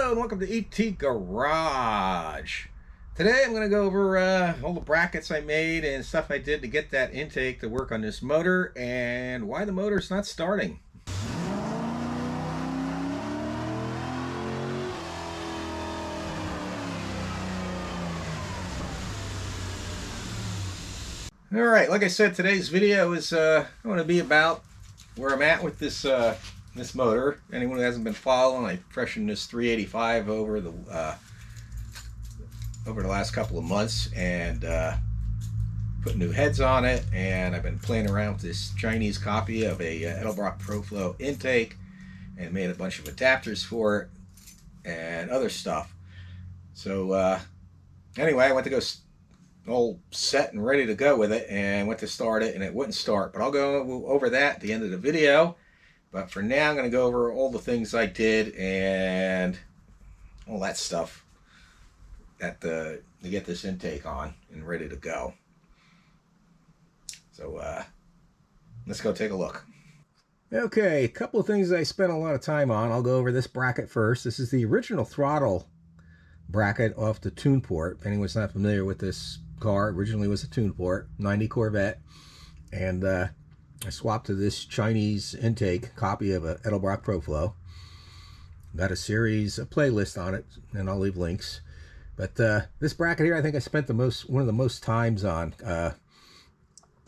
Hello and welcome to ET Garage. Today I'm going to go over all the brackets I made and stuff I did to get that intake to work on this motor and why the motor's not starting. Alright, like I said, today's video is going to be about where I'm at with this this motor. Anyone who hasn't been following, I freshened this 385 over the last couple of months and put new heads on it, and I've been playing around with this Chinese copy of a Edelbrock ProFlow intake and made a bunch of adapters for it and other stuff. So anyway, I went to go all set and ready to go with it and went to start it and it wouldn't start, but I'll go over that at the end of the video. But for now, I'm going to go over all the things I did and all that stuff to get this intake on and ready to go. So let's go take a look. Okay, a couple of things I spent a lot of time on. I'll go over this bracket first. This is the original Throttle bracket off the tune port. If anyone's not familiar with this car, originally was a tune port, 90 Corvette, and I swapped to this Chinese intake copy of a Edelbrock ProFlow. Got a playlist on it, and I'll leave links. But this bracket here, I think I spent one of the most times on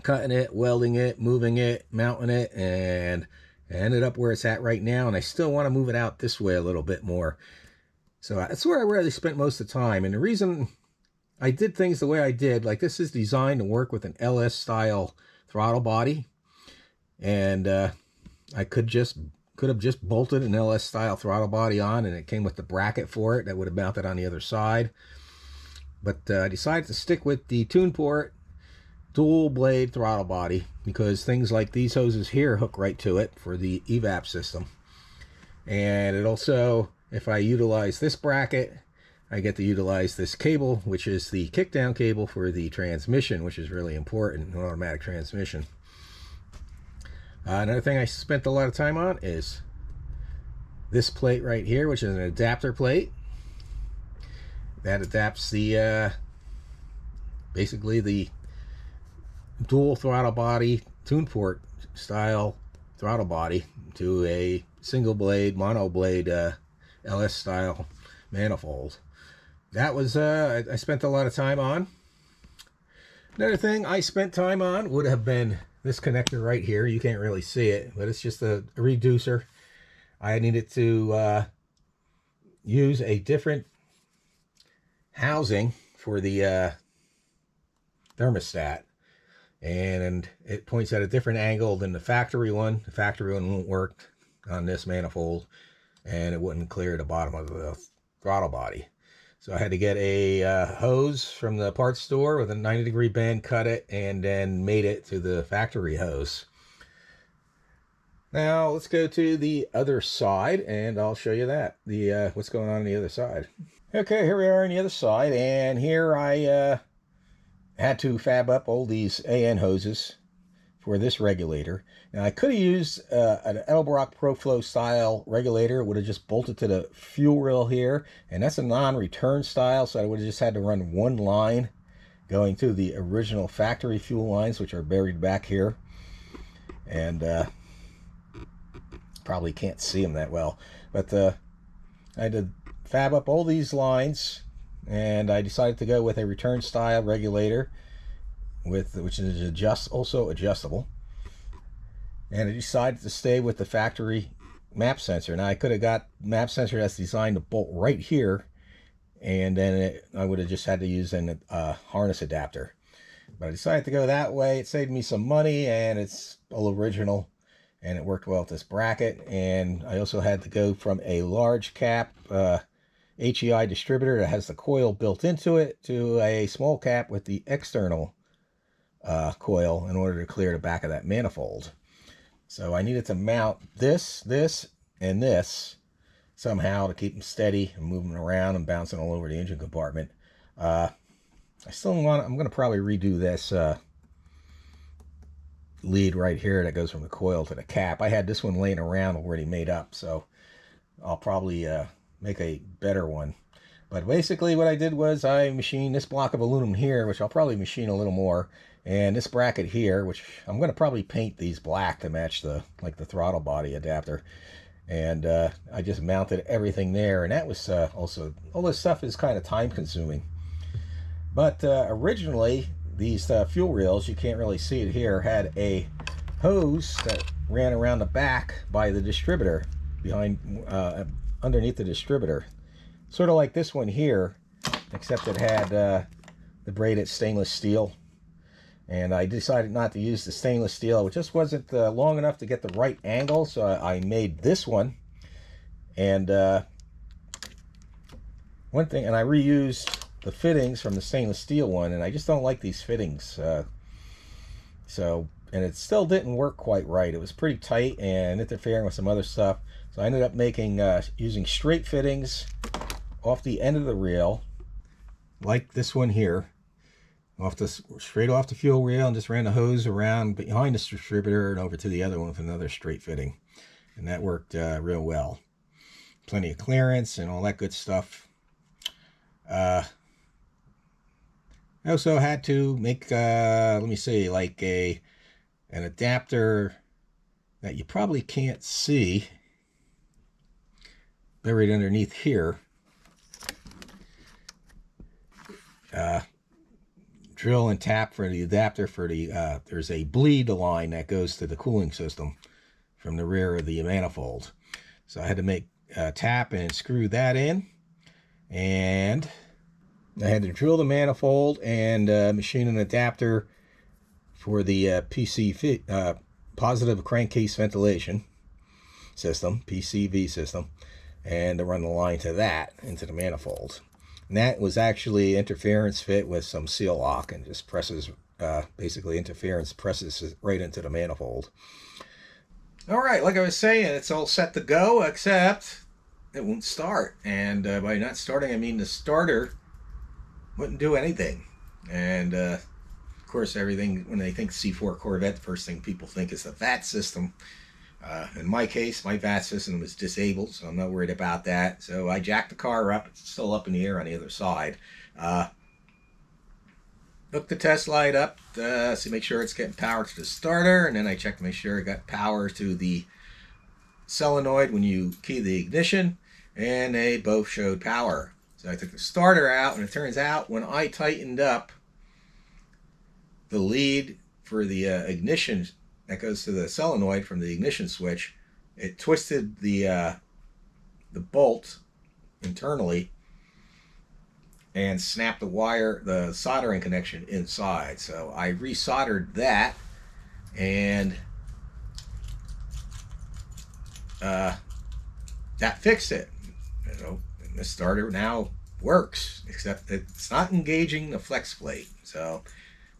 cutting it, welding it, moving it, mounting it, and I ended up where it's at right now. And I still want to move it out this way a little bit more. So that's where I really spent most of the time. And the reason I did things the way I did, like this is designed to work with an LS style throttle body. And I could have just bolted an LS style throttle body on, and it came with the bracket for it that would have mounted on the other side. But I decided to stick with the tune port dual blade throttle body because things like these hoses here hook right to it for the evap system. And it also, if I utilize this bracket, I get to utilize this cable, which is the kickdown cable for the transmission, which is really important in an automatic transmission. Another thing I spent a lot of time on is this plate right here, which is an adapter plate that adapts the basically the dual throttle body tune port style throttle body to a single blade mono blade LS style manifold. That was I spent a lot of time on. Another thing I spent time on would have been this connector right here. You can't really see it, but it's just a reducer. I needed to use a different housing for the thermostat, and it points at a different angle than the factory one. The factory one won't work on this manifold, and it wouldn't clear the bottom of the throttle body. So I had to get a hose from the parts store with a 90-degree bend, cut it, and then made it to the factory hose. Now let's go to the other side, and I'll show you that, what's going on the other side. Okay, here we are on the other side, and here I had to fab up all these AN hoses for this regulator. Now I could have used an Edelbrock ProFlow style regulator. It would have just bolted to the fuel rail here, and that's a non-return style, so I would have just had to run one line going to the original factory fuel lines, which are buried back here, and probably can't see them that well, but I had to fab up all these lines, and I decided to go with a return style regulator which is also adjustable, and I decided to stay with the factory map sensor. Now I could have got map sensor that's designed to bolt right here, and then I would have just had to use an harness adapter, but I decided to go that way. It saved me some money, and it's all original, and it worked well with this bracket. And I also had to go from a large cap HEI distributor that has the coil built into it to a small cap with the external coil in order to clear the back of that manifold. So I needed to mount this, and this somehow to keep them steady and moving around and bouncing all over the engine compartment. I'm going to probably redo this lead right here that goes from the coil to the cap. I had this one laying around already made up, so I'll probably make a better one. But basically what I did was I machined this block of aluminum here, which I'll probably machine a little more, and this bracket here, which I'm going to probably paint these black to match the throttle body adapter. And I just mounted everything there, and that was also, all this stuff is kind of time consuming. But originally these fuel rails, you can't really see it here, had a hose that ran around the back by the distributor, behind underneath the distributor, sort of like this one here, except it had the braided stainless steel. And I decided not to use the stainless steel. It just wasn't long enough to get the right angle, so I made this one. And one thing, and I reused the fittings from the stainless steel one, and I just don't like these fittings. And it still didn't work quite right. It was pretty tight and interfering with some other stuff. So I ended up making using straight fittings off the end of the reel, like this one here, straight off the fuel rail, and just ran the hose around behind the distributor and over to the other one with another straight fitting, and that worked real well. Plenty of clearance and all that good stuff. I also had to make let me see, like an adapter that you probably can't see, buried underneath here. Drill and tap for the adapter for the there's a bleed line that goes to the cooling system from the rear of the manifold. So I had to make tap and screw that in, and I had to drill the manifold and machine an adapter for the positive crankcase ventilation system, PCV system, and to run the line to that into the manifold. And that was actually interference fit with some seal lock, and just presses, basically interference presses right into the manifold. All right, like I was saying, it's all set to go, except it won't start. And by not starting, I mean the starter wouldn't do anything. And of course, everything, when they think C4 Corvette, the first thing people think is the VAT system. In my case, my VAT system was disabled, so I'm not worried about that. So I jacked the car up. It's still up in the air on the other side. Hooked the test light up to make sure it's getting power to the starter, and then I checked to make sure it got power to the solenoid when you key the ignition, and they both showed power. So I took the starter out, and it turns out when I tightened up the lead for the ignition that goes to the solenoid from the ignition switch, it twisted the bolt internally and snapped the wire, the soldering connection inside. So I resoldered that, and that fixed it. You know, and the starter now works, except it's not engaging the flex plate. So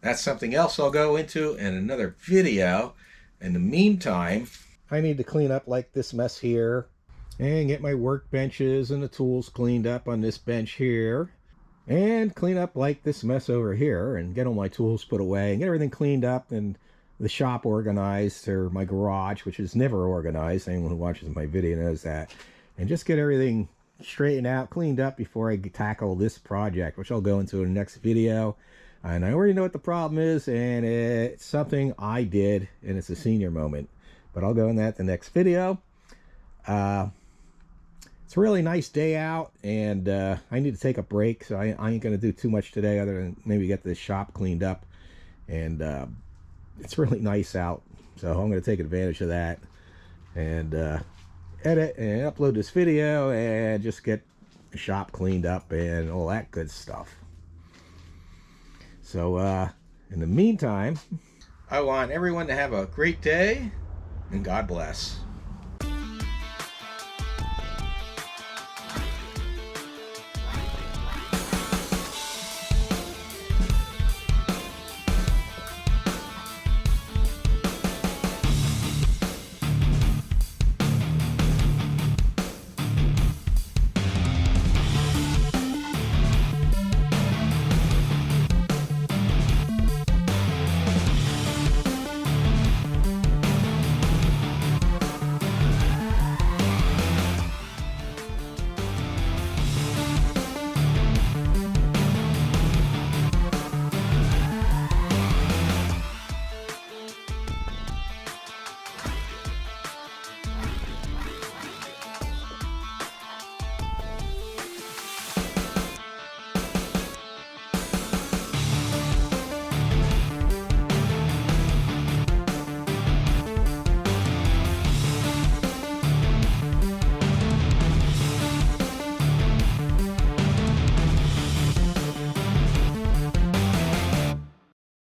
that's something else I'll go into in another video. In the meantime, I need to clean up like this mess here, and get my workbenches and the tools cleaned up on this bench here, and clean up like this mess over here, and get all my tools put away, and get everything cleaned up, and the shop organized, or my garage, which is never organized. Anyone who watches my video knows that. And just get everything straightened out, cleaned up before I tackle this project, which I'll go into in the next video. And I already know what the problem is, and it's something I did, and it's a senior moment. But I'll go in that the next video. It's a really nice day out, and I need to take a break, so I ain't going to do too much today other than maybe get this shop cleaned up. And it's really nice out, so I'm going to take advantage of that and edit and upload this video and just get the shop cleaned up and all that good stuff. So in the meantime, I want everyone to have a great day, and God bless.